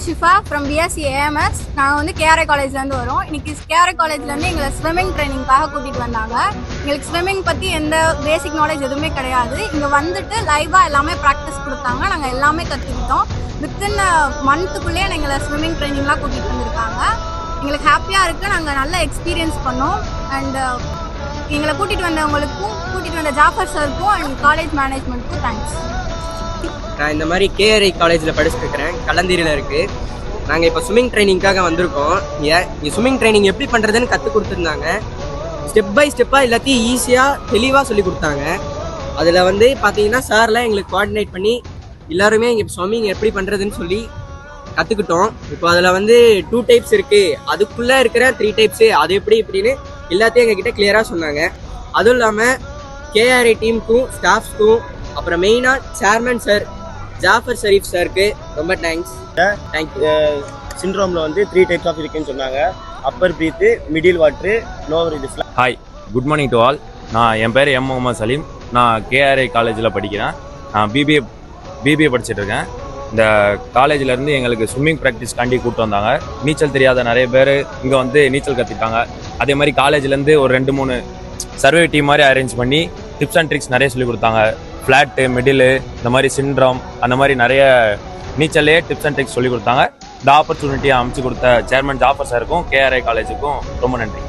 Shifa from BSc AMS. நாங்கள் வந்து KRI காலேஜ்லேருந்து வரோம். இன்னைக்கு கேஆர்ஐ காலேஜ்லேருந்து எங்களை ஸ்விம்மிங் ட்ரைனிங்காக கூட்டிகிட்டு வந்தாங்க. எங்களுக்கு ஸ்விம்மிங் பற்றி எந்த பேசிக் நாலேஜ் எதுவுமே கிடையாது. இங்கே வந்துட்டு லைவாக எல்லாமே ப்ராக்டிஸ் கொடுத்தாங்க. நாங்கள் எல்லாமே கற்றுக்கிட்டோம். வித்தின் மந்த்துக்குள்ளேயே எங்களை ஸ்விம்மிங் ட்ரைனிங்லாம் கூட்டிகிட்டு வந்திருக்காங்க. எங்களுக்கு ஹாப்பியாக இருக்குது. நாங்கள் நல்ல எக்ஸ்பீரியன்ஸ் பண்ணோம். அண்ட் எங்களை கூட்டிகிட்டு வந்தவங்களுக்கும் கூட்டிகிட்டு வந்த ஜாஃபர் சாருக்கும் அண்ட் காலேஜ் மேனேஜ்மெண்ட்டுக்கும் தேங்க்ஸ். நான் இந்த மாதிரி கேஆர்ஐ காலேஜில் படிச்சுட்டு இருக்கிறேன். கலந்தீரில் இருக்குது. நாங்கள் இப்போ ஸ்விம்மிங் ட்ரைனிங்காக வந்திருக்கோம். இங்கே ஸ்விம்மிங் ட்ரைனிங் எப்படி பண்ணுறதுன்னு கற்றுக் கொடுத்துருந்தாங்க. ஸ்டெப் பை ஸ்டெப்பாக எல்லாத்தையும் ஈஸியாக தெளிவாக சொல்லி கொடுத்தாங்க. அதில் வந்து பார்த்தீங்கன்னா சார்லாம் எங்களுக்கு கோஆர்டினேட் பண்ணி எல்லாருமே இங்கே ஸ்விம்மிங் எப்படி பண்ணுறதுன்னு சொல்லி கற்றுக்கிட்டோம். இப்போ அதில் வந்து 2 டைப்ஸ் இருக்குது, அதுக்குள்ளே இருக்கிற 3 டைப்ஸு, அது எப்படி இப்படின்னு எல்லாத்தையும் எங்ககிட்ட கிளியராக சொன்னாங்க. அதுவும் இல்லாமல் கேஆர்ஐ டீமுக்கும் ஸ்டாஃப்ஸ்க்கும் அப்புறம் மெயினாக சேர்மன் சார் ஜாஃபர் ஷரீஃப் சாருக்கு ரொம்ப தேங்க்ஸ். தேங்க்யூ. சிண்ட்ரோமில் வந்து 3 டைப்ஸ் ஆஃப் இருக்குன்னு சொன்னாங்க. Upper breath, middle water, lower இது. Hi, good morning to all. என் பேர் எம் முகமது சலீம். நான் கேஆர்ஐ காலேஜில் படிக்கிறேன். நான் பிபிஏ படிச்சுட்டு இருக்கேன். இந்த காலேஜிலேருந்து எங்களுக்கு ஸ்விம்மிங் ப்ராக்டிஸ்காண்டி கூப்பிட்டு வந்தாங்க. நீச்சல் தெரியாத நிறைய பேர் இங்கே வந்து நீச்சல் கற்றுக்கிட்டாங்க. அதே மாதிரி காலேஜ்லேருந்து ஒரு 2-3 சர்வே டீம் மாதிரி அரேஞ்ச் பண்ணி டிப்ஸ் அண்ட் ட்ரிக்ஸ் நிறைய சொல்லி கொடுத்தாங்க. ஃப்ளாட்டு, மிடிலு, இந்த மாதிரி சிண்ட்ரோம், அந்த மாதிரி நிறைய நீச்சல்லே டிப்ஸ் அண்ட் ட்ரிக்ஸ் சொல்லி கொடுத்தாங்க. இந்த ஆப்பர்ச்சுனிட்டியை அமைச்சு கொடுத்த சேர்மன் ஜாஃபர் சாருக்கும் கேஆர்ஐ காலேஜுக்கும் ரொம்ப நன்றி.